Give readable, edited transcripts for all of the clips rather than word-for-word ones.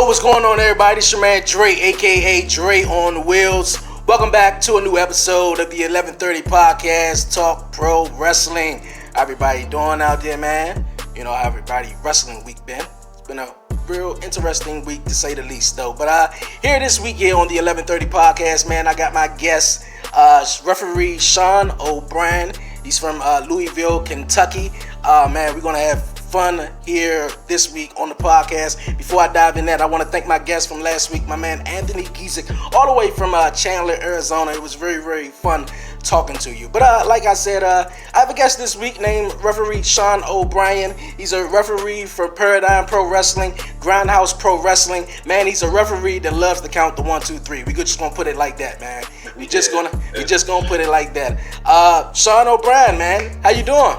What's going on, everybody? It's your man Dre, aka Dreonwheels. Welcome back to a new episode of the 11:30 podcast, Talk Pro Wrestling. How everybody doing out there, man? You know how everybody wrestling week been. It's been a real interesting week to say the least, though. But here this week here on the 11:30 podcast, man, I got my guest, referee Sean O'Brien. He's from Louisville, Kentucky. Man, we're gonna have fun here this week on the podcast. Before I dive in that, I want to thank my guest from last week, my man Anthony Giesick, all the way from Chandler, Arizona. It was very, very fun talking to you. But like I said, I have a guest this week named referee Sean O'Brien. He's a referee for Paradigm Pro Wrestling, Grindhouse Pro Wrestling. Man, he's a referee that loves to count the 1, 2, 3. We just gonna put it like that, man. We just gonna put it like that. Sean O'Brien, man, how you doing?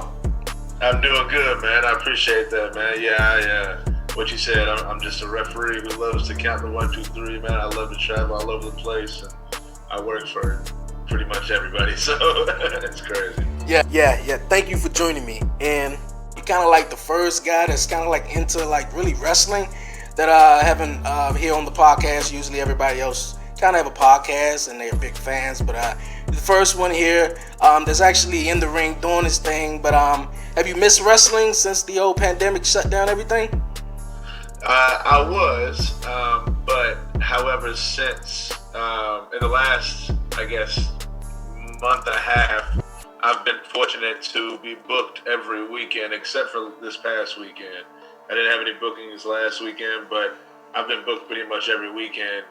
I'm doing good, man. I appreciate that, man. Yeah, what you said, I'm just a referee who loves to count the 1, 2, 3, man. I love to travel all over the place, and I work for pretty much everybody, so it's crazy. Yeah. Thank you for joining me. And you're kind of like the first guy that's kind of like into like really wrestling that I haven't here on the podcast. Usually everybody else kind of have a podcast and they're big fans, but the first one here that's actually in the ring doing his thing. But have you missed wrestling since the old pandemic shut down everything? I was, but however, since in the last, I guess, month and a half, I've been fortunate to be booked every weekend except for this past weekend. I didn't have any bookings last weekend, but I've been booked pretty much every weekend,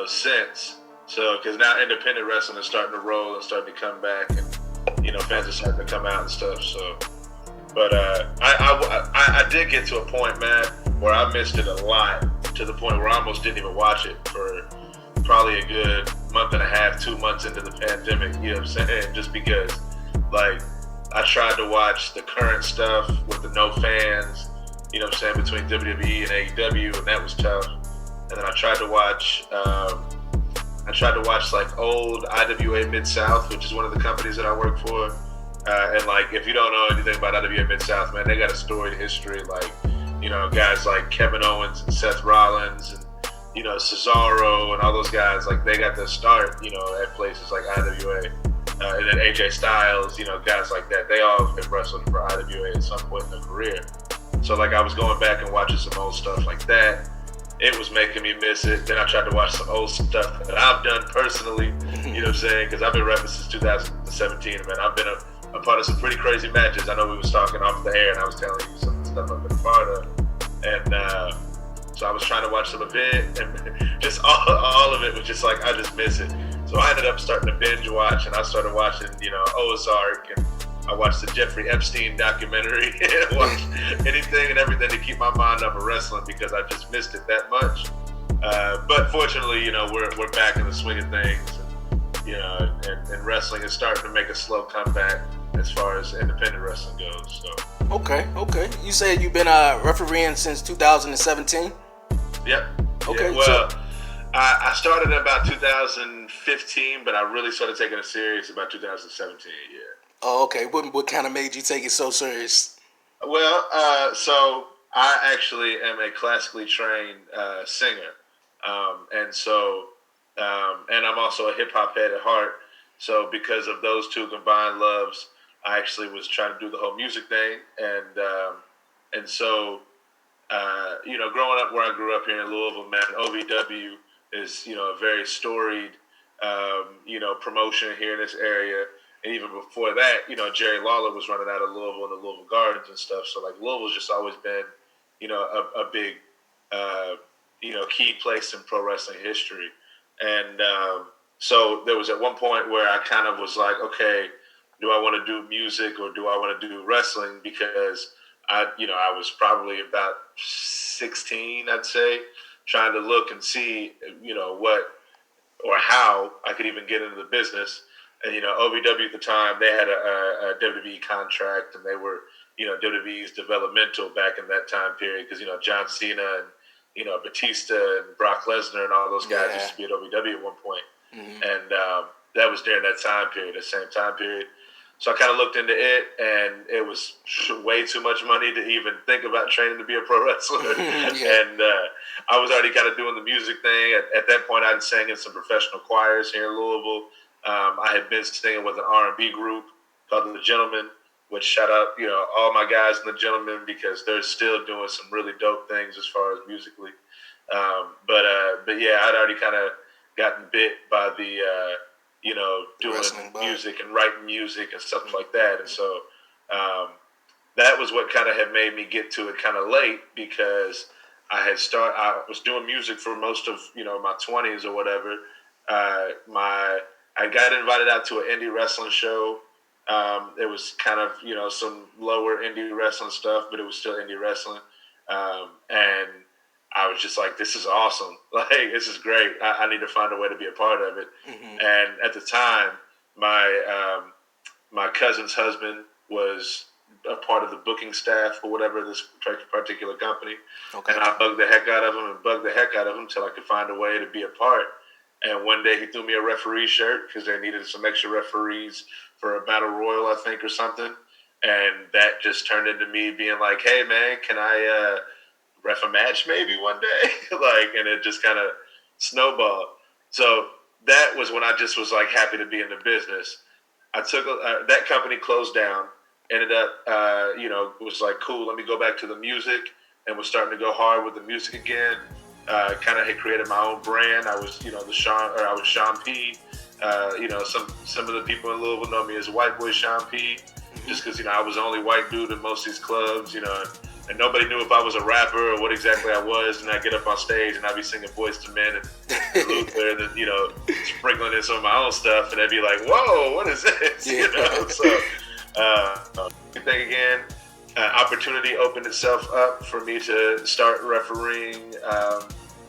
since. So, because now independent wrestling is starting to roll and starting to come back, and fans are starting to come out and stuff. So, but I did get to a point, man, where I missed it a lot, to the point where I almost didn't even watch it for probably a good month and a half, 2 months into the pandemic. You know what I'm saying? Just because, like, I tried to watch the current stuff with the no fans. You know what I'm saying, between WWE and AEW, and that was tough. And then I tried to watch like old IWA Mid-South, which is one of the companies that I work for. And like, if you don't know anything about IWA Mid-South, man, they got a storied history. Like, guys like Kevin Owens and Seth Rollins and, Cesaro and all those guys, like they got their start, at places like IWA. And then AJ Styles, guys like that, they all have wrestled for IWA at some point in their career. So like I was going back and watching some old stuff like that. It was making me miss it. Then I tried to watch some old stuff that I've done personally, you know what I'm saying? Because I've been repping since 2017, man. I've been a part of some pretty crazy matches. I know we was talking off the air, and I was telling you some of the stuff I've been a part of. And so I was trying to watch some of it, and just all of it was just like, I just miss it. So I ended up starting to binge watch, and I started watching, Ozark, and I watched the Jeffrey Epstein documentary, and watched anything and everything to keep my mind off of wrestling because I just missed it that much. But fortunately, we're back in the swing of things, and wrestling is starting to make a slow comeback as far as independent wrestling goes. So. Okay. You said you've been refereeing since 2017? Yep. Okay. Yeah, well, I started about 2015, but I really started taking it serious about 2017. Yeah. Oh, okay. What kind of made you take it so serious? Well, so I actually am a classically trained singer, and I'm also a hip hop head at heart. So because of those two combined loves, I actually was trying to do the whole music thing, and so growing up where I grew up here in Louisville, man, OVW is a very storied promotion here in this area. And even before that, Jerry Lawler was running out of Louisville and the Louisville Gardens and stuff. So like Louisville's just always been, a big, key place in pro wrestling history. And so there was at one point where I kind of was like, okay, do I want to do music or do I want to do wrestling? Because I was probably about 16, I'd say, trying to look and see, what or how I could even get into the business. And, OVW at the time, they had a WWE contract, and they were, WWE's developmental back in that time period because, John Cena and, Batista and Brock Lesnar and all those guys used to be at OVW at one point. Mm-hmm. And that was during that time period, the same time period. So I kind of looked into it, and it was way too much money to even think about training to be a pro wrestler. And I was already kind of doing the music thing. At that point, I'd sang in some professional choirs here in Louisville. I had been singing with an R&B group called The Gentlemen, which shout out, all my guys in The Gentlemen, because they're still doing some really dope things as far as musically. But yeah, I'd already kind of gotten bit by the, doing music and writing music and stuff like that. And so that was what kind of had made me get to it kind of late, because I was doing music for most of, my 20s or whatever. I got invited out to an indie wrestling show. It was kind of, some lower indie wrestling stuff, but it was still indie wrestling. And I was just like, this is awesome. Like, this is great. I need to find a way to be a part of it. Mm-hmm. And at the time, my cousin's husband was a part of the booking staff or whatever, this particular company. Okay. And I bugged the heck out of him till I could find a way to be a part. And one day he threw me a referee shirt because they needed some extra referees for a battle royal, I think, or something. And that just turned into me being like, hey, man, can I ref a match maybe one day? And it just kind of snowballed. So that was when I just was like happy to be in the business. I took that company closed down, ended up, it was like, cool, let me go back to the music, and was starting to go hard with the music again. Kind of had created my own brand. I was, I was Sean P. Some of the people in Louisville know me as White Boy Sean P. Just because, I was the only white dude in most of these clubs, and nobody knew if I was a rapper or what exactly I was. And I'd get up on stage and I'd be singing Boyz II Men and Luther, and then, sprinkling in some of my own stuff. And they'd be like, whoa, what is this? Yeah. So, thing again, opportunity opened itself up for me to start refereeing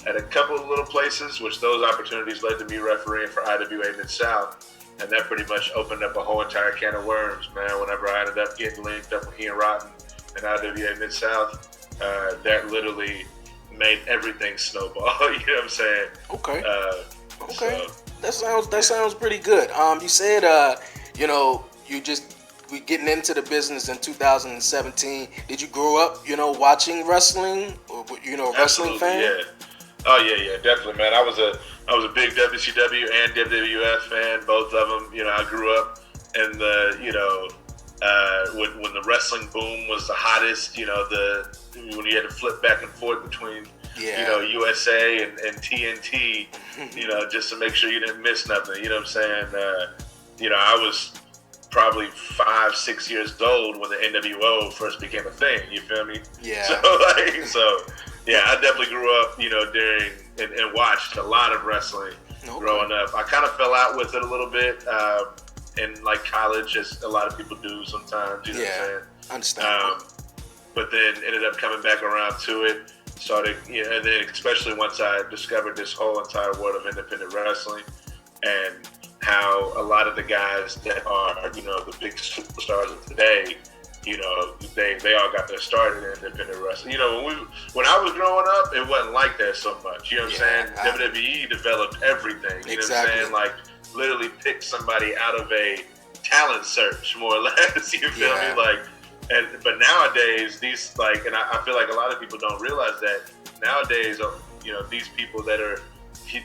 at a couple of little places, which those opportunities led to me refereeing for IWA Mid-South. And that pretty much opened up a whole entire can of worms, man. Whenever I ended up getting linked up with Ian Rotten and IWA Mid-South, that literally made everything snowball. You know what I'm saying? Okay. Okay. So. That sounds pretty good. You said, we getting into the business in 2017. Did you grow up, watching wrestling, or wrestling fan? Yeah. Oh yeah, definitely, man. I was a big WCW and WWF fan, both of them. I grew up in the, when the wrestling boom was the hottest. When you had to flip back and forth between, USA and TNT, just to make sure you didn't miss nothing. You know what I'm saying? I was probably 5-6 years old when the NWO first became a thing. You feel me? Yeah. So yeah, I definitely grew up, during and watched a lot of wrestling growing up. I kind of fell out with it a little bit in college, as a lot of people do sometimes. You know what I'm saying? Understand. But then ended up coming back around to it. Started, and then especially once I discovered this whole entire world of independent wrestling, and how a lot of the guys that are, the big superstars of today, they all got their start in independent wrestling. When I was growing up, it wasn't like that so much. You know what I'm saying? WWE developed everything. You know what I'm saying? Like, literally picked somebody out of a talent search, more or less. You feel me? But nowadays, these and I feel like a lot of people don't realize that nowadays, these people that are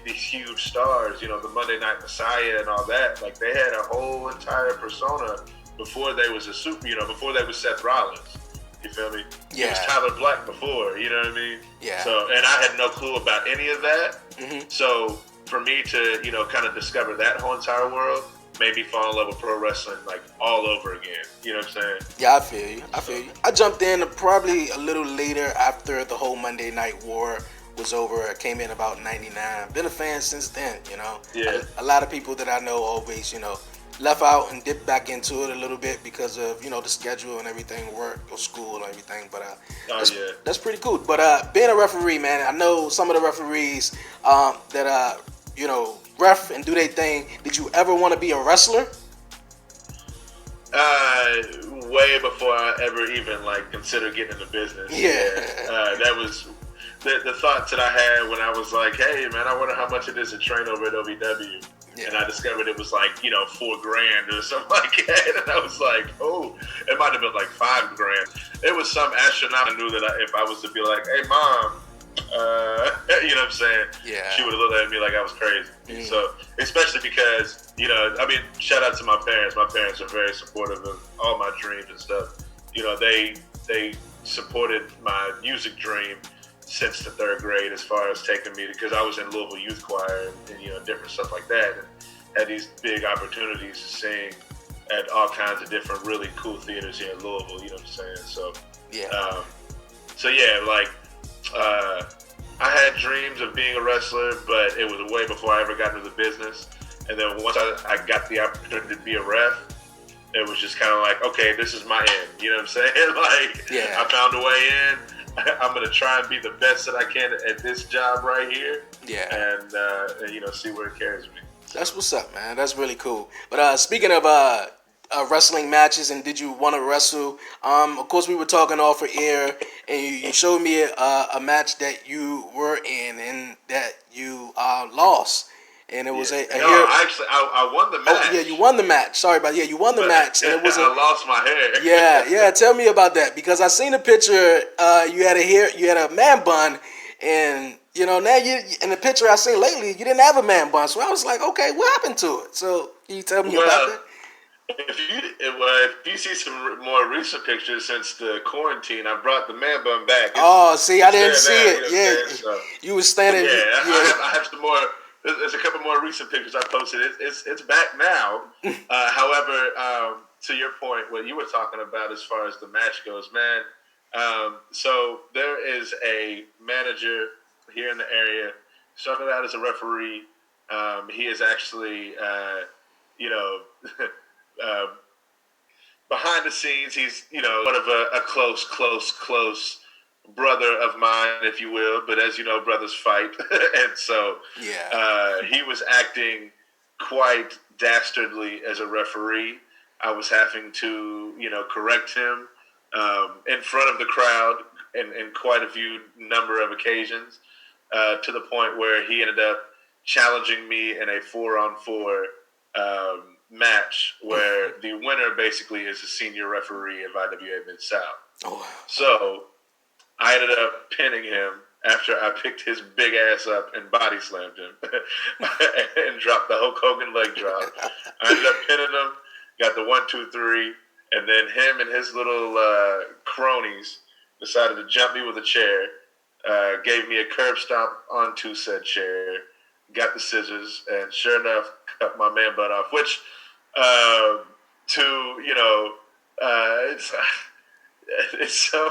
these huge stars, the Monday Night Messiah and all that, they had a whole entire persona before they was before they was Seth Rollins. You feel me? Yeah. He was Tyler Black before, you know what I mean? Yeah. So, and I had no clue about any of that. Mm-hmm. So for me to, kind of discover that whole entire world made me fall in love with pro wrestling all over again. You know what I'm saying? Yeah, I feel you. I jumped in probably a little later after the whole Monday Night War was over. I came in about 99. Been a fan since then, Yeah. A lot of people that I know always, left out and dipped back into it a little bit because of, the schedule and everything, work or school and everything. But that's pretty cool. But being a referee, man, I know some of the referees that, ref and do their thing. Did you ever want to be a wrestler? Way before I ever even considered getting into business. Yeah. That was the thoughts that I had when I was like, hey man, I wonder how much it is to train over at OVW. and I discovered it was like, $4,000 or something like that, and I was like, oh, it might have been like $5,000. It was some astronaut. I knew that if I was to be like, hey mom, you know what I'm saying? Yeah. She would have looked at me like I was crazy. So, especially because, shout out to my parents. My parents are very supportive of all my dreams and stuff. They supported my music dream since the 3rd grade as far as taking me, because I was in Louisville Youth Choir and different stuff like that, and had these big opportunities to sing at all kinds of different really cool theaters here in Louisville, you know what I'm saying? So, I had dreams of being a wrestler, but it was way before I ever got into the business. And then once I got the opportunity to be a ref, it was just kind of like, okay, this is my end. You know what I'm saying? I found a way in. I'm going to try and be the best that I can at this job right here. Yeah. And see where it carries me. That's what's up, man. That's really cool. But speaking of wrestling matches, and did you want to wrestle? Of course, we were talking off of air, and you showed me a match that you were in and that you lost. And it was I won the match. Oh, yeah, you won the match. Sorry about that. Yeah, you won the match. And it was I lost my hair. Yeah. Tell me about that, because I seen a picture. You had a man bun, and now you in the picture I seen lately, you didn't have a man bun. So I was like, okay, what happened to it? So can you tell me about that? If you see some more recent pictures since the quarantine, I brought the man bun back. I didn't see it. You were standing. Yeah, I have some more. There's a couple more recent pictures I posted. It's back now. However, to your point, what you were talking about as far as the match goes, man. So there is a manager here in the area. Started out as a referee. He is actually, behind the scenes, he's one of a close brother of mine, if you will. But as you know, brothers fight, and so he was acting quite dastardly as a referee. I was having to correct him in front of the crowd in quite a few number of occasions, to the point where he ended up challenging me in a 4-on-4 match where the winner basically is a senior referee of IWA Mid-South. Oh, wow. So I ended up pinning him after I picked his big ass up and body slammed him and dropped the Hulk Hogan leg drop. I ended up pinning him, got the 1, 2, 3, and then him and his little cronies decided to jump me with a chair, gave me a curb stomp onto said chair, got the scissors, and sure enough, cut my man butt off, which it's so...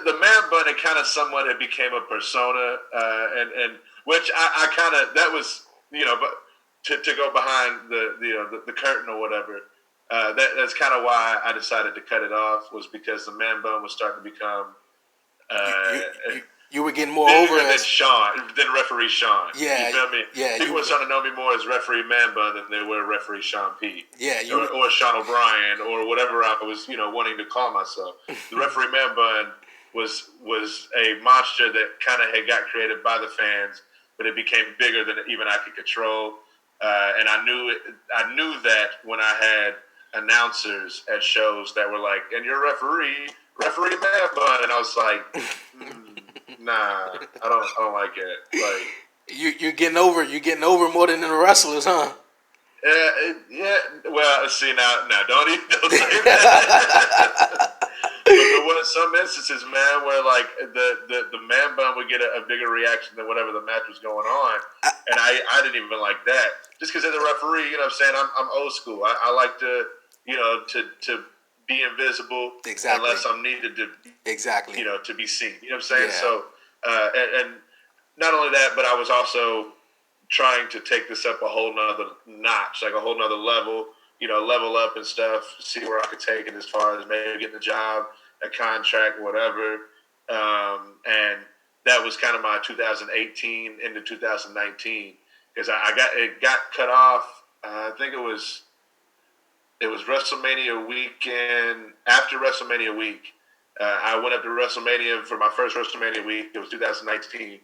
the man bun, it kind of somewhat it became a persona, and which I kind of, that was but to go behind the curtain or whatever, that's kind of why I decided to cut it off, was because the man bun was starting to become you were getting more over than referee Sean. Yeah, you feel me? Yeah, people were starting to know me more as referee Man Bun than they were referee Sean P. Yeah, or Sean O'Brien or whatever I was wanting to call myself. The referee Man Bun was a monster that kind of had got created by the fans, but it became bigger than even I could control. And I knew that when I had announcers at shows that were like, "And you're referee Man Bun," and I was like. Nah, I don't like it. Like you're getting over more than the wrestlers, huh? Yeah. Well, see now, don't say that. But there were some instances, man, where like the man bun would get a bigger reaction than whatever the match was going on, and I didn't even like that. Just because as a referee, you know what I'm saying, I'm old school. I like to to be invisible, exactly, unless I'm needed to to be seen. You know what I'm saying? Yeah. So and not only that, but I was also trying to take this up a whole nother notch, like a whole nother level, level up and stuff, see where I could take it as far as maybe getting a job, a contract, whatever. And that was kind of my 2018 into 2019, because it got cut off. I think it was WrestleMania weekend. After WrestleMania week, I went up to WrestleMania for my first WrestleMania week. It was 2019.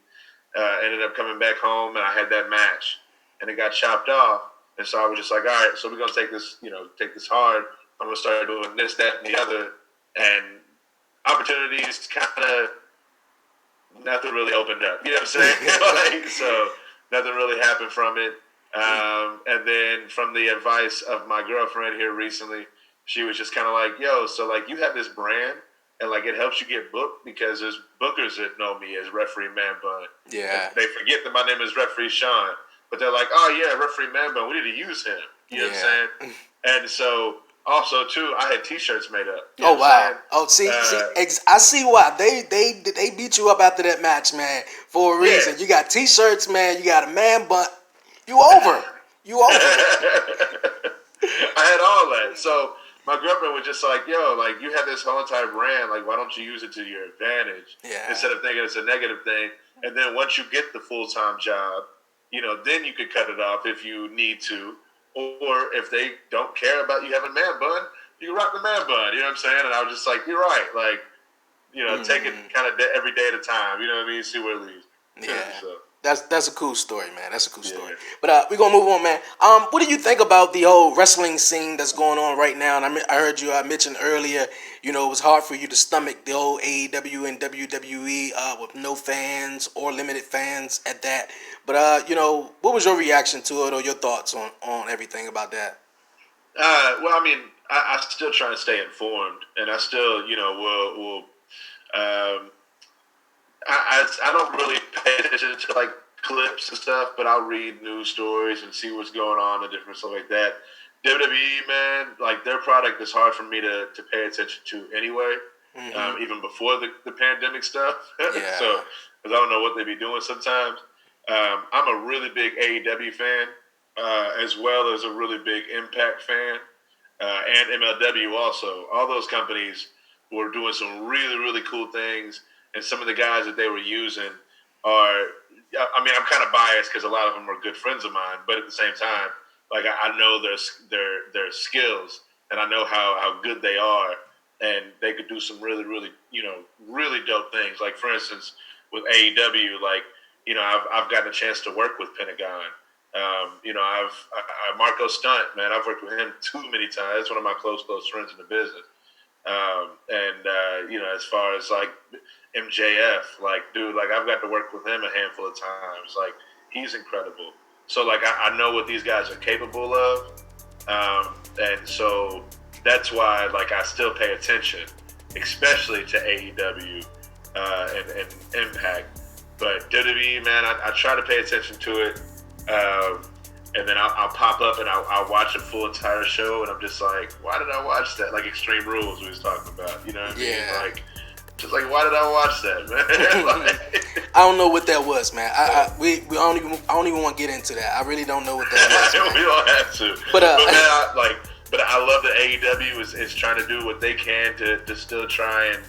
ended up coming back home, and I had that match, and it got chopped off. And so I was just like, all right, so we're gonna take this, take this hard. I'm gonna start doing this, that, and the other, and opportunities kind of nothing really opened up. You know what I'm saying? So nothing really happened from it. And then from the advice of my girlfriend here recently, she was just kind of like, yo, so like you have this brand and like it helps you get booked because there's bookers that know me as referee Man Bun. Yeah. And they forget that my name is referee Sean, but they're like, oh yeah, referee Man Bun, we need to use him. You know what I'm saying? And so also too, I had T-shirts made up. Oh wow! Oh, see, I see why they beat you up after that match, man. For a reason. You got T-shirts, man. You got a man bun. You over. You over. I had all that. So my girlfriend was just like, yo, like you have this whole entire brand. Like, why don't you use it to your advantage instead of thinking it's a negative thing? And then once you get the full-time job, then you could cut it off if you need to. Or if they don't care about you having man bun, you can rock the man bun. You know what I'm saying? And I was just like, you're right. Like, take it kind of every day at a time. You know what I mean? See where it leads. Yeah. So. That's a cool story, man. That's a cool story. But we're going to move on, man. What do you think about the whole wrestling scene that's going on right now? And I heard I mentioned earlier, it was hard for you to stomach the old AEW and WWE with no fans or limited fans at that. But, what was your reaction to it or your thoughts on everything about that? Well, I mean, I still try to stay informed. And I still, will I don't really pay attention to like clips and stuff, but I'll read news stories and see what's going on and different stuff like that. WWE, man, like their product is hard for me to pay attention to anyway, even before the pandemic stuff. Yeah. So, because I don't know what they be doing sometimes. I'm a really big AEW fan, as well as a really big Impact fan, and MLW also. All those companies were doing some really, really cool things. And some of the guys that they were using are, I mean, I'm kind of biased because a lot of them are good friends of mine. But at the same time, like I know their skills and I know how good they are, and they could do some really, really, really dope things. Like for instance, with AEW, like I've gotten a chance to work with Pentagon. Marco Stunt, man, I've worked with him too many times. That's one of my close friends in the business. As far as like MJF, like, dude, like I've got to work with him a handful of times. Like, he's incredible. So, like, I know what these guys are capable of. And so that's why, like, I still pay attention, especially to AEW and Impact. But WWE, man, I try to pay attention to it. And then I'll pop up and I'll watch a full entire show, and I'm just like, why did I watch that? Like Extreme Rules we was talking about, you know what I mean? Like, just like, why did I watch that, man? Like, I don't know what that was, man. I don't even want to get into that. I really don't know what that was. We don't have to. But man, I love that AEW is trying to do what they can to still try and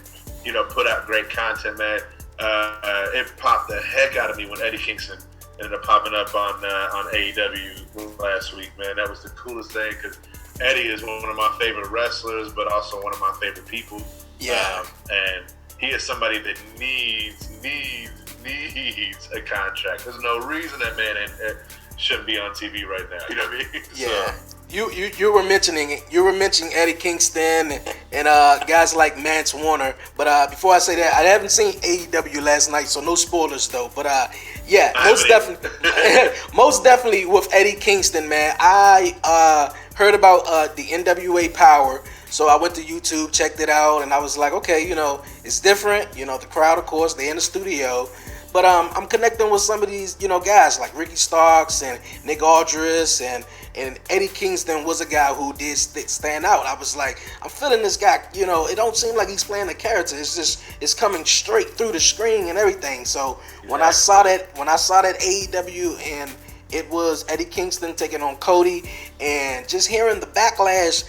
put out great content, man. It popped the heck out of me when Eddie Kingston ended up popping up on AEW last week, man. That was the coolest thing because Eddie is one of my favorite wrestlers, but also one of my favorite people. Yeah. And he is somebody that needs a contract. There's no reason that man shouldn't be on TV right now. You know what I mean? Yeah. So. You were mentioning Eddie Kingston and guys like Mance Warner, but before I say that, I haven't seen AEW last night, so no spoilers though. But most definitely with Eddie Kingston, man. I heard about the NWA Power, so I went to YouTube, checked it out, and I was like, okay, it's different. The crowd, of course, they're in the studio. But I'm connecting with some of these, guys like Ricky Starks and Nick Aldris and Eddie Kingston was a guy who did stand out. I was like, I'm feeling this guy, it don't seem like he's playing a character. It's coming straight through the screen and everything. So when I saw that AEW and it was Eddie Kingston taking on Cody and just hearing the backlash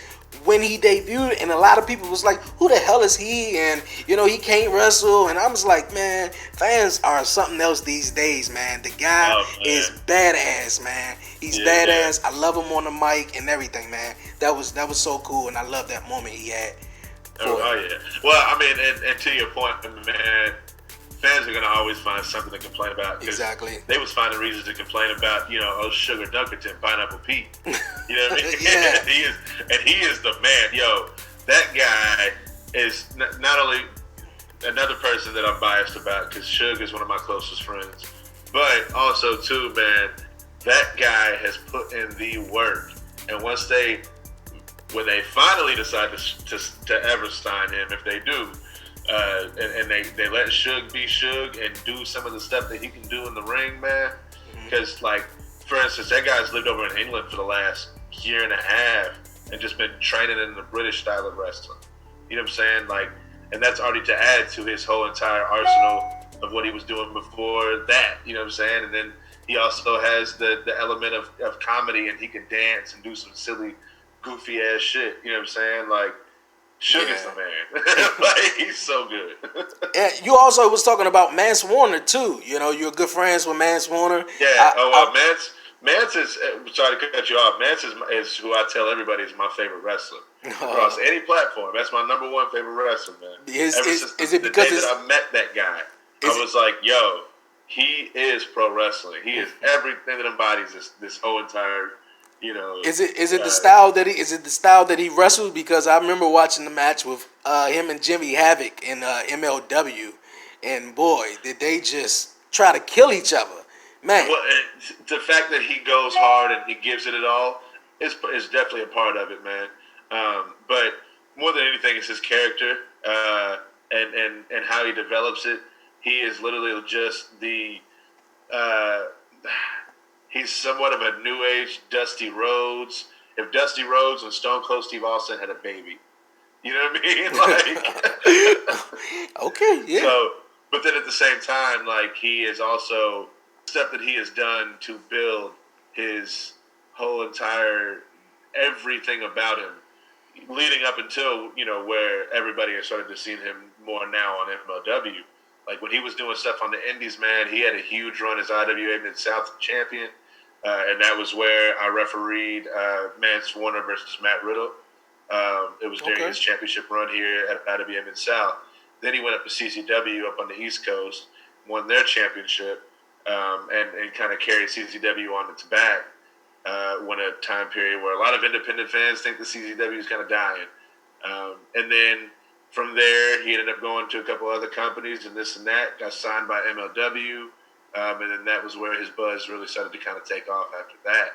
when he debuted, and a lot of people was like, who the hell is he? And he can't wrestle. And I was like, man, fans are something else these days, man. The guy is badass, man. He's badass. I love him on the mic and everything, man. That was so cool, and I love that moment he had. Oh yeah. Well, I mean, and to your point, man, fans are gonna always find something to complain about. Exactly. They was finding reasons to complain about, Sugar Dunkerton, Pineapple Pete. You know what I mean? Yeah. he is the man. Yo, that guy is not only another person that I'm biased about because Suge is one of my closest friends, but also too, man, that guy has put in the work. And when they finally decide to ever sign him, if they do, and they let Suge be Suge and do some of the stuff that he can do in the ring, man. Because, like, for instance, that guy's lived over in England for the last year and a half and just been training in the British style of wrestling. You know what I'm saying? Like, and that's already to add to his whole entire arsenal of what he was doing before that. You know what I'm saying? And then he also has the element of comedy, and he can dance and do some silly, goofy ass shit. You know what I'm saying? Like, Sugar's the man. Like, he's so good. And you also was talking about Mance Warner too. You know, you're good friends with Mance Warner. Yeah. Mance is. Sorry to cut you off. Mance is who I tell everybody is my favorite wrestler across any platform. That's my number one favorite wrestler, man. Is it because the day that I met that guy, I was like, yo, he is pro wrestling. He is everything that embodies this whole entire. Is it the style that he wrestles? Because I remember watching the match with him and Jimmy Havoc in MLW, and boy, did they just try to kill each other, man. Well, the fact that he goes hard and he gives it all is definitely a part of it, man. But more than anything, it's his character and how he develops it. He is literally just the. He's somewhat of a new age Dusty Rhodes. If Dusty Rhodes and Stone Cold Steve Austin had a baby, you know what I mean? Like, okay, yeah. So, but then at the same time, like, he is also stuff that he has done to build his whole entire everything about him, leading up until where everybody has started to see him more now on MLW. Like, when he was doing stuff on the Indies, man, he had a huge run as IWA Mid-South champion. And that was where I refereed Mance Warner versus Matt Riddle. It was during his championship run here at IWA Mid-South. Then he went up to CCW up on the East Coast, won their championship, and kind of carried CCW on its back when a time period where a lot of independent fans think the CCW is kind of dying. And then from there, he ended up going to a couple other companies and this and that, got signed by MLW. And then that was where his buzz really started to kind of take off after that.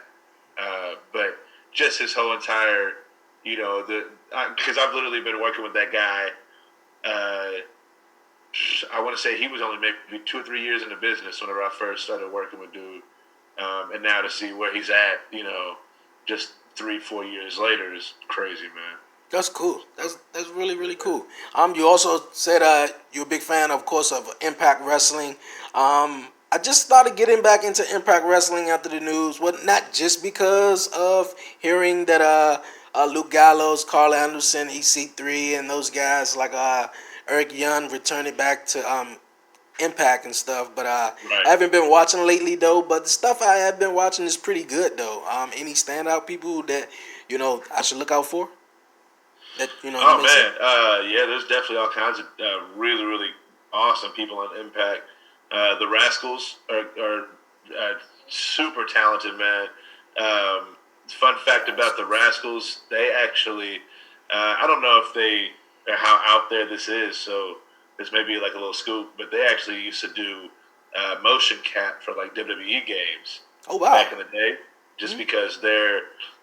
But just his whole entire, because I've literally been working with that guy. I want to say he was only maybe 2 or 3 years in the business whenever I first started working with dude. And now to see where he's at, just 3-4 years later is crazy, man. That's cool. That's really, really cool. You also said you're a big fan, of course, of Impact Wrestling. I just started getting back into Impact Wrestling after the news. Well, not just because of hearing that Luke Gallows, Carl Anderson, EC3, and those guys like Eric Young returning back to Impact and stuff. But I haven't been watching lately, though. But the stuff I have been watching is pretty good, though. Any standout people that I should look out for? That yeah, there's definitely all kinds of really, really awesome people on Impact. The Rascals are super talented, man. Fun fact about the Rascals, they actually, I don't know how out there this is, so this may be like a little scoop, but they actually used to do motion cap for like WWE games. Oh, wow. Back in the day, just because their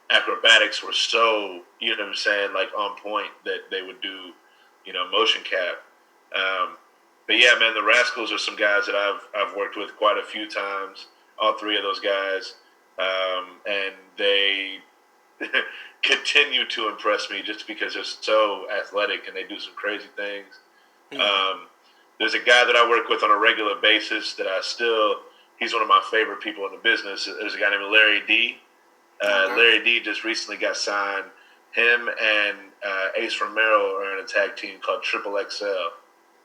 acrobatics were so, like on point that they would do, motion cap. But yeah, man, the Rascals are some guys that I've worked with quite a few times. All three of those guys, and they continue to impress me just because they're so athletic and they do some crazy things. There's a guy that I work with on a regular basis that he's one of my favorite people in the business. There's a guy named Larry D. Larry D just recently got signed. Him and Ace Romero are in a tag team called Triple XL.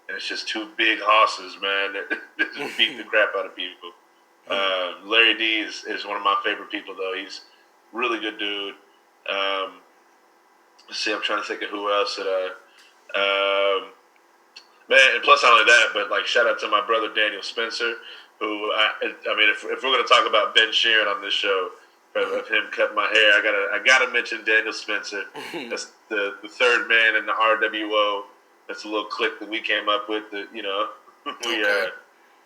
And it's just two big hosses, man, that just beat the crap out of people. Larry D is one of my favorite people, though. He's a really good dude. Let's see, I'm trying to think of who else. Man, and plus not only that, but like shout out to my brother Daniel Spencer, who I mean, if we're gonna talk about Ben Sheeran on this show, of him cutting my hair, I gotta mention Daniel Spencer. That's the third man in the RWO. That's a little clique that we came up with. That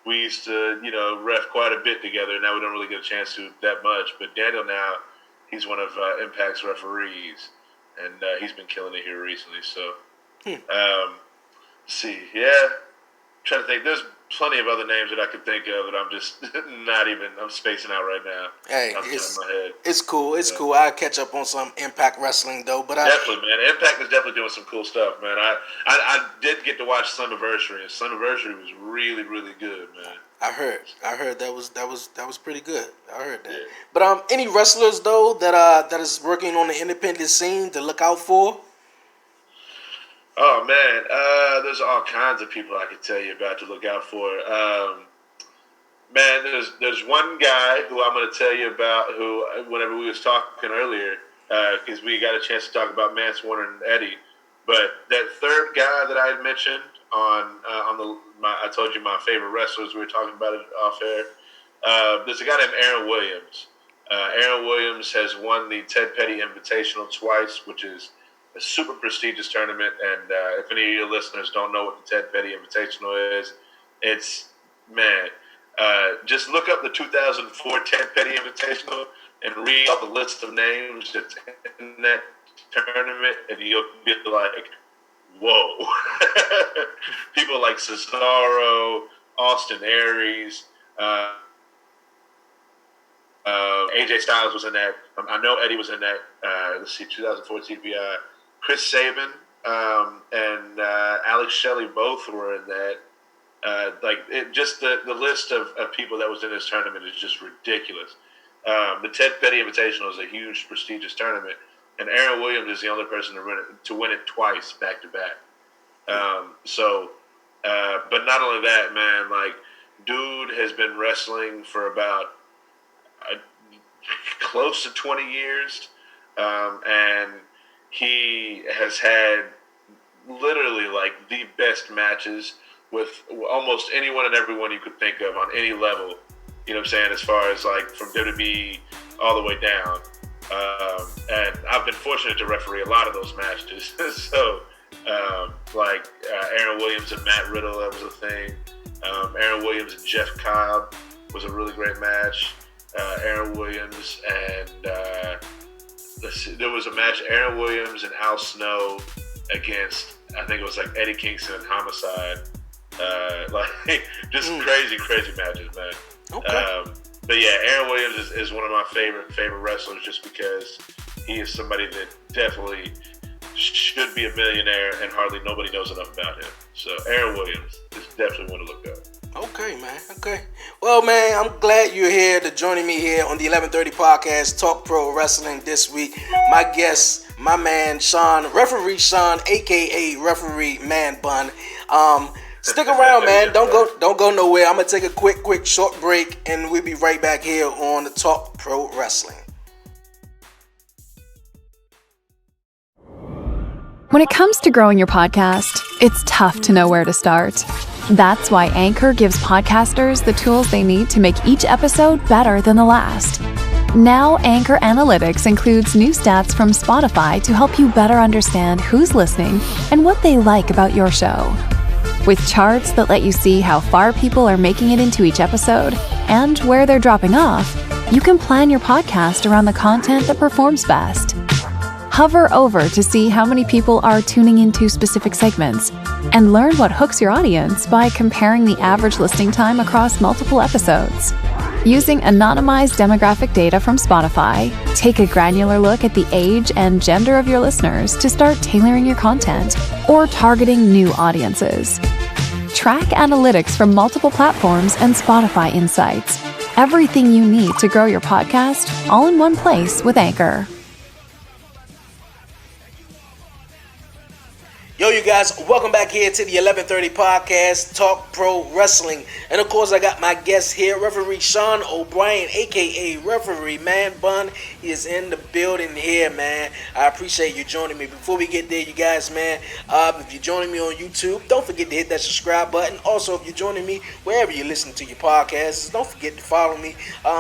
we used to ref quite a bit together. Now we don't really get a chance to that much. But Daniel now, he's one of Impact's referees, and he's been killing it here recently. So. See, trying to think. There's plenty of other names that I could think of that I'm just I'm spacing out right now. Hey, my head. It's cool. It's cool. I'll catch up on some Impact Wrestling though. But definitely, man. Impact is definitely doing some cool stuff, man. I did get to watch Slammiversary, and Slammiversary was really, really good, man. I heard that was pretty good. I heard that. Yeah. But any wrestlers though that is working on the independent scene to look out for? Oh man, there's all kinds of people I could tell you about to look out for. Man, there's one guy who I'm going to tell you about who, whenever we was talking earlier, because we got a chance to talk about Mance Warner and Eddie, but that third guy that I had mentioned I told you my favorite wrestlers. We were talking about it off air. There's a guy named Aaron Williams. Aaron Williams has won the Ted Petty Invitational twice, which is a super prestigious tournament, and if any of your listeners don't know what the Ted Petty Invitational is, it's, man, just look up the 2004 Ted Petty Invitational and read all the list of names that's in that tournament, and you'll be like, whoa. People like Cesaro, Austin Aries, AJ Styles was in that. I know Eddie was in that. Let's see, 2004 TPI. Chris Sabin and Alex Shelley both were in that. Just the list of people that was in this tournament is just ridiculous. The Ted Petty Invitational is a huge, prestigious tournament, and Aaron Williams is the only person to win it twice back to back. But not only that, man, like, dude has been wrestling for about close to 20 years, and he has had literally like the best matches with almost anyone and everyone you could think of on any level. You know what I'm saying? As far as like from WWE all the way down. And I've been fortunate to referee a lot of those matches. So Aaron Williams and Matt Riddle, that was a thing. Aaron Williams and Jeff Cobb was a really great match. Aaron Williams and there was a match, Aaron Williams and Al Snow against, I think it was like Eddie Kingston and Homicide. Crazy matches, man. Okay. But yeah, Aaron Williams is one of my favorite wrestlers, just because he is somebody that definitely should be a millionaire, and hardly nobody knows enough about him. So Aaron Williams is definitely one to look up. Okay, man. Okay. Well, man, I'm glad you're here to joining me here on the 1130 podcast, Talk Pro Wrestling this week. My guest, my man, Referee Sean, a.k.a. Referee Man Bun. Stick around, man. Don't go nowhere. I'm going to take a quick short break, and we'll be right back here on the Talk Pro Wrestling. When it comes to growing your podcast, it's tough to know where to start. That's why Anchor gives podcasters the tools they need to make each episode better than the last. Now, Anchor Analytics includes new stats from Spotify to help you better understand who's listening and what they like about your show. With charts that let you see how far people are making it into each episode and where they're dropping off, you can plan your podcast around the content that performs best. Hover over to see how many people are tuning into specific segments, and learn what hooks your audience by comparing the average listening time across multiple episodes. Using anonymized demographic data from Spotify, take a granular look at the age and gender of your listeners to start tailoring your content or targeting new audiences. Track analytics from multiple platforms and Spotify insights. Everything you need to grow your podcast, all in one place with Anchor. Yo, you you guys? Welcome back here to the 1130 podcast, Talk Pro Wrestling. And of course, I got my guest here, Referee Sean O'Brien, aka Referee Man Bun. He is in the building here, man. I appreciate you joining me. Before we get there, you guys, man, if you're joining me on YouTube, don't forget to hit that subscribe button. Also, if you're joining me wherever you listen to your podcasts, don't forget to follow me,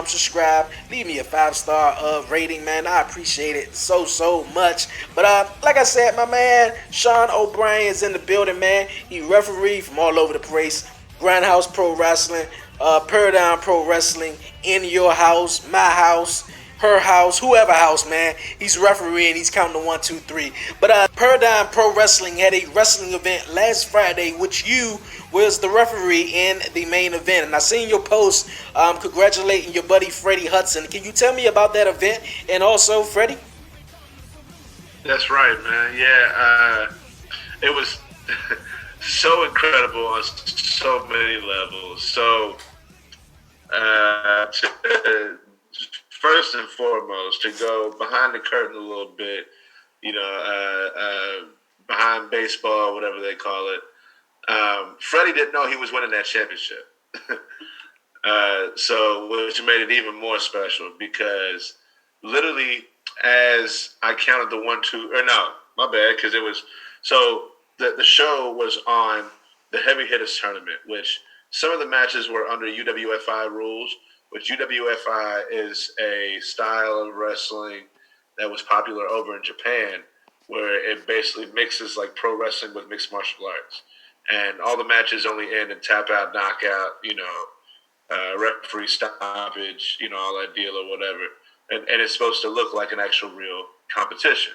subscribe, leave me a 5-star rating, man. I appreciate it so much. But like I said, my man Sean O'Brien is in the building, man. He refereed from all over the place. Grindhouse Pro Wrestling, Paradigm Pro Wrestling, in your house, my house, her house, whoever house, man. He's refereeing. He's counting to 1, 2, 3. But Paradigm Pro Wrestling had a wrestling event last Friday, which you was the referee in the main event. And I seen your post congratulating your buddy Freddie Hudson. Can you tell me about that event? And also, Freddie? That's right, man. Yeah, it was so incredible on so many levels. So, first and foremost, to go behind the curtain a little bit, behind baseball, whatever they call it. Freddie didn't know he was winning that championship. So, which made it even more special because literally, as I counted the 1, 2, or no, my bad, because it was, so the show was on the Heavy Hitters Tournament, which some of the matches were under UWFI rules, which UWFI is a style of wrestling that was popular over in Japan, where it basically mixes like pro wrestling with mixed martial arts. And all the matches only end in tap out, knockout, referee stoppage, all that deal or whatever. And it's supposed to look like an actual real competition.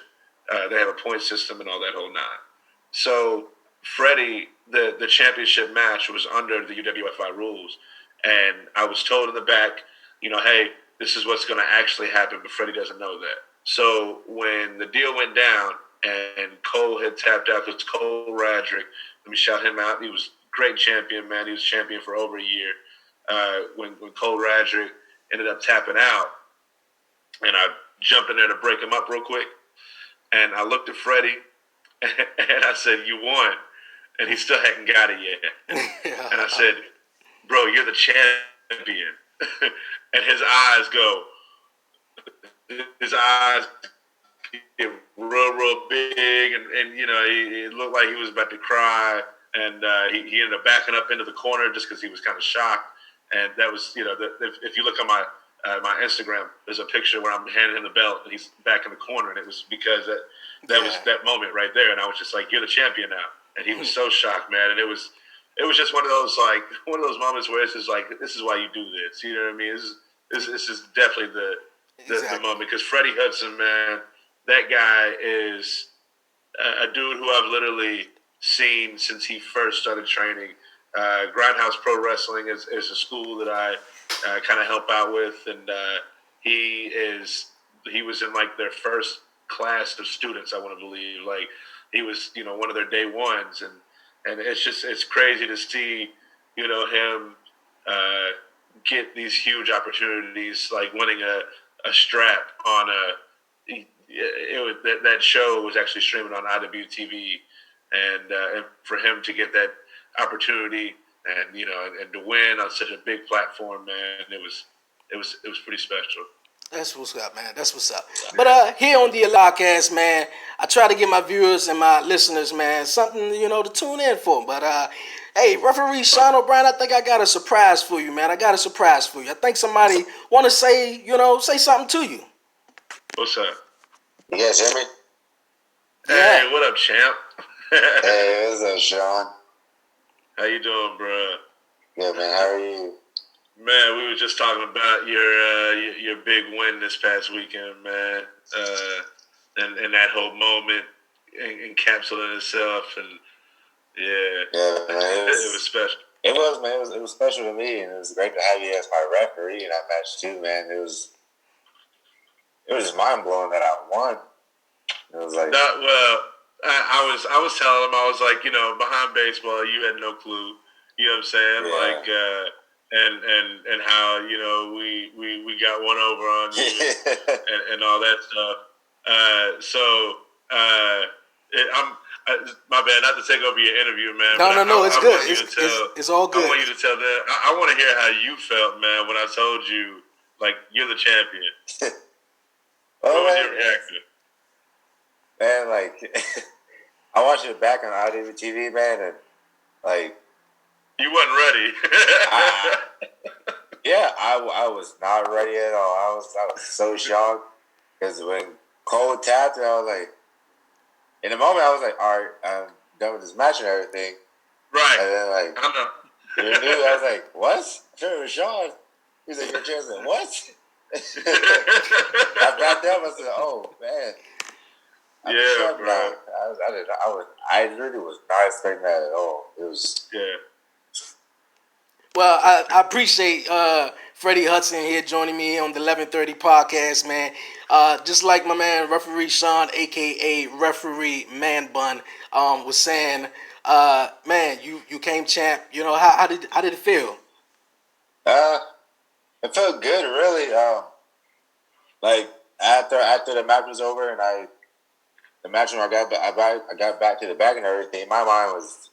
They have a point system and all that whole nine. So Freddie, the championship match was under the UWFI rules. And I was told in the back, hey, this is what's going to actually happen, but Freddie doesn't know that. So when the deal went down and Cole had tapped out, because Cole Radrick, let me shout him out. He was a great champion, man. He was champion for over a year. When Cole Radrick ended up tapping out, and I jumped in there to break him up real quick. And I looked at Freddie, and I said, you won. And he still hadn't got it yet. And I said, bro, you're the champion. And his eyes get real big. And it looked like he was about to cry. And he ended up backing up into the corner just because he was kind of shocked. And that was, if you look on my Instagram, there's a picture where I'm handing him the belt and he's back in the corner, and it was because that was that moment right there, and I was just like, "You're the champion now," and he was so shocked, man. And it was just one of those moments where it's just like, this is why you do this, you know what I mean? This is definitely the moment, because Freddie Hudson, man, that guy is a dude who I've literally seen since he first started training. Grindhouse Pro Wrestling is a school that I kind of help out with, and he was in like their first class of students, I want to believe. Like he was, one of their day ones, and it's crazy to see, him get these huge opportunities, like winning a strap on that show was actually streaming on IWTV, and for him to get that opportunity and and to win on such a big platform, man, it was pretty special. That's what's up, man. That's what's up. But here on the podcast, man, I try to give my viewers and my listeners, man, something to tune in for. But hey, referee Sean O'Brien, I think I got a surprise for you, man. I think somebody want to say something to you. What's up? You guys hear me? Hey, what up, champ? Hey, what's up, Sean? How you doing, bro? Good, man. How are you? Man, we were just talking about your big win this past weekend, man, and that whole moment encapsulating itself, and yeah, man, it was special. It was, man. It was special to me, and it was great to have you as my referee in that match too, man. It was just mind blowing that I won. It was like, I was telling him, I was like, behind baseball, you had no clue. You know what I'm saying? Yeah. Like, and how we got one over on you and all that stuff. My bad, not to take over your interview, man. No, it's good. It's all good. I want you to tell them. I want to hear how you felt, man, when I told you, like, you're the champion. What was your reaction? Man, like, I watched it back on IWTV, man, and, like... You wasn't ready. I was not ready at all. I was so shocked, because when Cole tapped it, I was like... In the moment, I was like, all right, I'm done with this match and everything. Right. And then, like, I was like, what? Sure, it was Sean. He was like, your chair. I said, what? I backed up. I said, oh, man. Bro. I really was not expecting that at all. It was... Yeah. Well, I appreciate Freddie Hudson here joining me on the 1130 podcast, man. Just like my man, Referee Sean, a.k.a. Referee Man Bun, was saying, man, you came champ. You know, how did it feel? It felt good, really. Like, after the match was over and the match when I got back to the back and everything, my mind was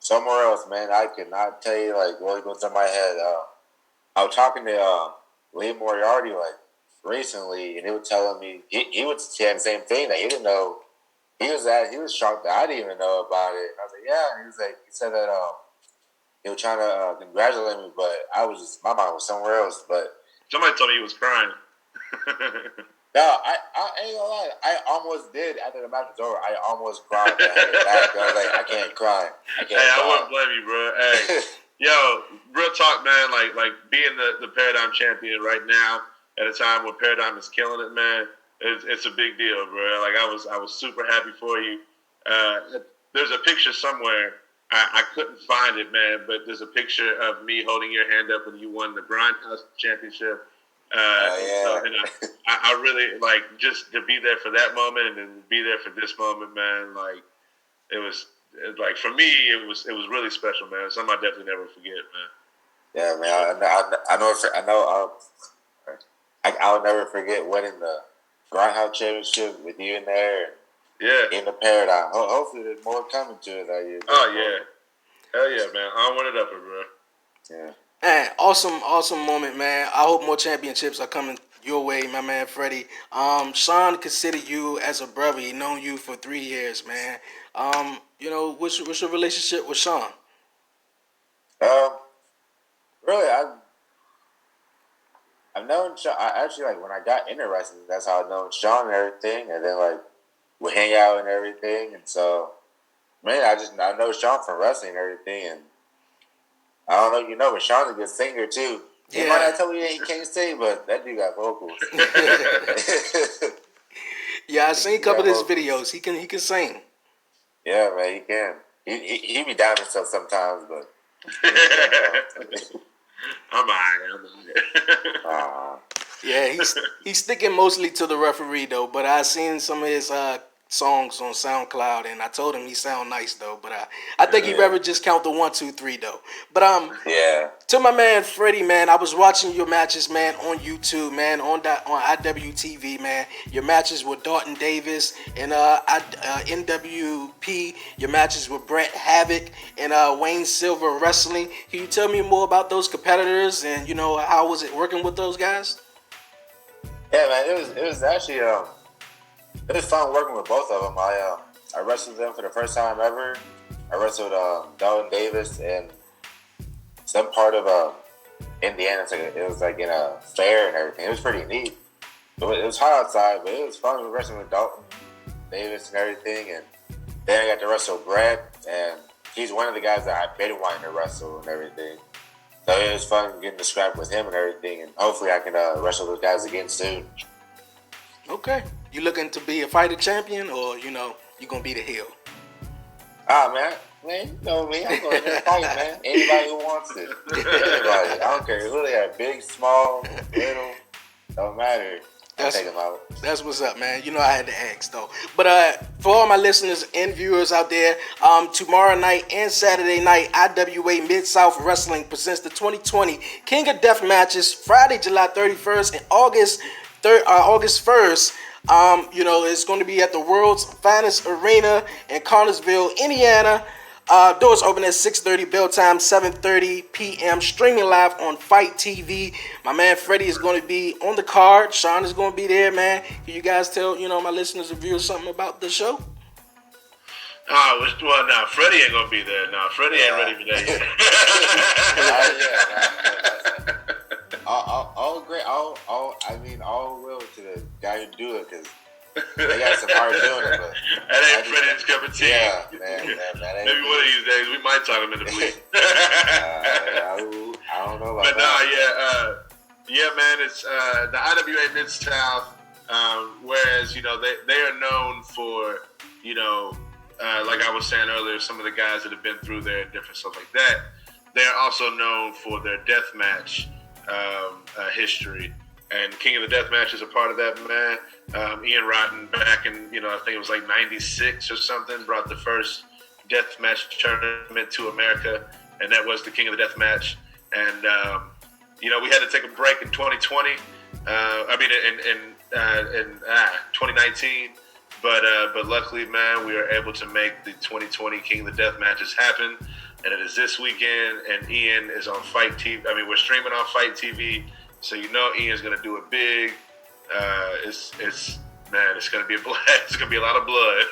somewhere else, man. I could not tell you, like, what was going through my head. I was talking to Lee Moriarty, like, recently, and he was telling me, he was saying the same thing, that he didn't know, he was shocked that I didn't even know about it. And I was like, yeah. And he said that he was trying to congratulate me, but my mind was somewhere else. But somebody told me he was crying. No, I ain't gonna lie. I almost did after the match was over. I almost cried. I had it back. I was like, I can't cry. I wouldn't blame you, bro. Hey, yo, real talk, man. Like being the Paradigm champion right now at a time when Paradigm is killing it, man. It's a big deal, bro. Like I was super happy for you. There's a picture somewhere. I couldn't find it, man. But there's a picture of me holding your hand up when you won the Grindhouse Championship. I really like just to be there for that moment and then be there for this moment, man. Like it was like for me, it was really special, man. Something I definitely never forget, man. Yeah, man. I'll never forget winning the Grindhouse Championship with you in there. In the Paradigm. Hopefully, there's more coming to it that year. Oh yeah, hell yeah, man. I want it up, bro. Yeah. Man, awesome moment, man. I hope more championships are coming your way, my man Freddie. Sean considered you as a brother. He known you for 3 years, man. You know, what's your relationship with Sean? Really, I've known Sean. I actually, like, when I got into wrestling, that's how I known Sean and everything. And then, like, we hang out and everything. And so, man, I know Sean from wrestling and everything. And I don't know if you know, but Sean's a good singer too. He might not tell you that he can't sing, but that dude got vocals. Yeah, I seen a couple of his videos. He can sing. Yeah, man, he can. He be down himself sometimes, but I'm alright. Yeah, he's sticking mostly to the referee though. But I seen some of his songs on SoundCloud, and I told him he sound nice though. But I think he'd rather just count the 1, 2, 3 though. But to my man Freddie, man, I was watching your matches, man, on YouTube, man, on IWTV, man. Your matches with Dalton Davis and NWP. Your matches with Brett Havoc and Wayne Silver Wrestling. Can you tell me more about those competitors and you know how was it working with those guys? Yeah, man, it was actually it was fun working with both of them. I wrestled them for the first time ever. I wrestled Dalton Davis in some part of Indiana. It was like in a fair and everything. It was pretty neat. It was hot outside, but it was fun wrestling with Dalton Davis and everything. And then I got to wrestle Brett, and he's one of the guys that I've been wanting to wrestle and everything. So it was fun getting to scrap with him and everything. And hopefully I can wrestle those guys again soon. Okay. You looking to be a fighter champion, or you know you gonna be the heel? Man, you know me. I'm going to fight, man. Anybody who wants it. Anybody. I don't care who they are, big, small, little, don't matter. I'll take them out. That's what's up, man. You know I had to ask though. But for all my listeners and viewers out there, tomorrow night and Saturday night, IWA Mid-South Wrestling presents the 2020 King of Death matches. Friday, July 31st and August 1st. It's going to be at the world's finest arena in Cartersville, Indiana. Doors open at 6:30, bell time 7:30 p.m. Streaming live on Fight TV. My man Freddie is going to be on the card. Sean is going to be there, man. Can you guys tell my listeners and viewers something about the show? Freddie ain't gonna be there. Freddie ain't ready for that yet. All will to the guy who do it, because they got some hard doing it. But that ain't Freddie's cup of tea. Yeah, man. Maybe one of these days we might talk him into bleed. I don't know about that. Man. It's the IWA Mid-South. Whereas they are known for like I was saying earlier, some of the guys that have been through there and different stuff like that. They're also known for their deathmatch history. And King of the Deathmatch is a part of that, man. Ian Rotten, back in, I think it was like 96 or something, brought the first deathmatch tournament to America. And that was the King of the Deathmatch. And, we had to take a break in 2020. In 2019. But luckily, man, we were able to make the 2020 King of the Deathmatches happen. And it is this weekend, and Ian is on Fight TV. We're streaming on Fight TV. So Ian's gonna do it big. It's gonna be a blast. It's gonna be a lot of blood.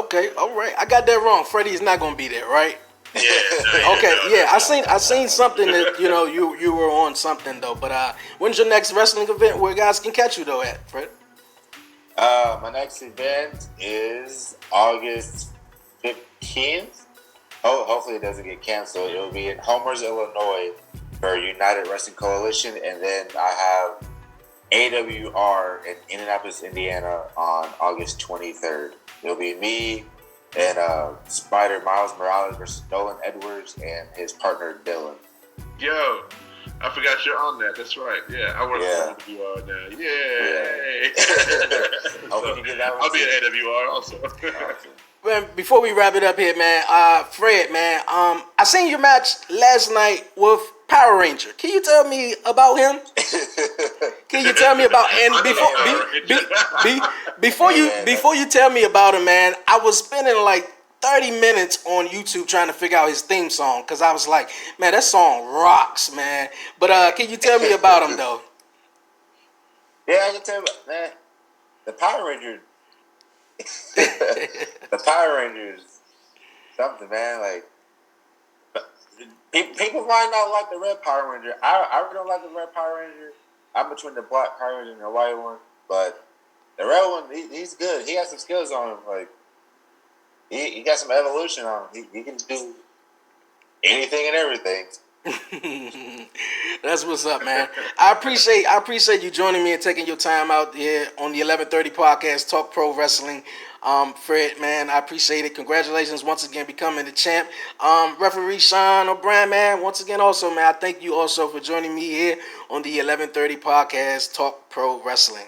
Okay, all right. I got that wrong. Freddie's not gonna be there, right? Yeah. Okay. Yeah. I seen something that you were on something though. But when's your next wrestling event where guys can catch you though at, Fred? My next event is August 15th. Hopefully it doesn't get canceled. It'll be in Homers, Illinois, for United Wrestling Coalition, and then I have AWR in Indianapolis, Indiana on August 23rd. It'll be me and Spider Miles Morales versus Nolan Edwards and his partner Dylan. Yo, I forgot you're on that. That's right. Yeah, I work for AWR now. Yay! I'll be at AWR also. Awesome. Man, before we wrap it up here, man, Fred, man, I seen your match last night with Power Ranger. Can you tell me about him? Can you tell me about before you tell me about him, man? I was spending like 30 minutes on YouTube trying to figure out his theme song because I was like, man, that song rocks, man. But can you tell me about him though? Yeah, I can tell you, man. The Power Ranger. The Power Rangers, something, man. Like, people might not like the Red Power Ranger. I really don't like the Red Power Ranger. I'm between the Black Power Ranger and the White one, but the Red one, he's good. He has some skills on him. Like, he got some evolution on him. He can do anything and everything. That's what's up, man. I appreciate you joining me and taking your time out here on the 1130 podcast, Talk Pro Wrestling. Fred, man, I appreciate it. Congratulations once again becoming the champ. Referee Sean O'Brien, man, once again also, man, I thank you also for joining me here on the 1130 podcast, Talk Pro Wrestling.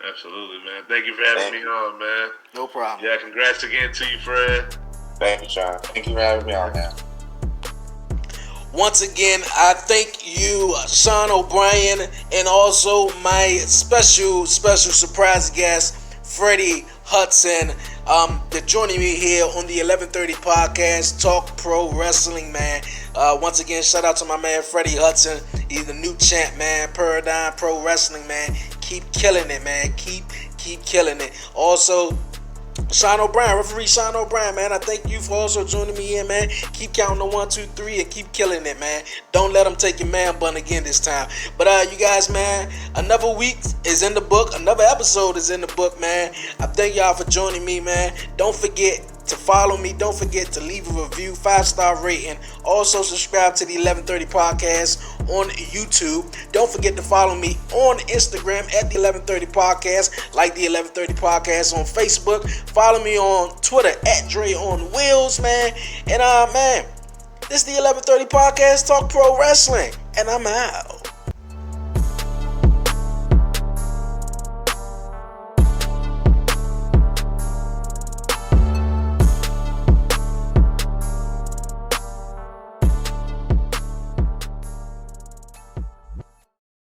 Absolutely, man. Thank you for having me on, man. No problem. Yeah, congrats again to you, Fred. Thank you, Sean. Thank you for having me on, man. Once again, I thank you, Sean O'Brien, and also my special surprise guest, Freddie Hudson, they're joining me here on the 1130 podcast, Talk Pro Wrestling, man. Once again, shout out to my man, Freddie Hudson. He's the new champ, man. Paradigm Pro Wrestling, man. Keep killing it, man. Keep killing it. Also, Sean O'Brien, referee Sean O'Brien, man, I thank you for also joining me here, man. Keep counting the 1, 2, 3 and keep killing it, man. Don't let them take your man bun again this time. But you guys, man, another week is in the book. Another episode is in the book, man. I thank y'all for joining me, man. Don't forget to follow me. Don't forget to leave a review, 5-star rating. Also subscribe to the 1130 podcast on YouTube. Don't forget to follow me on Instagram at the 1130 podcast, like the 1130 podcast on Facebook. Follow me on Twitter at Dreonwheels, man. And man, this is the 1130 podcast, Talk Pro Wrestling, and I'm out.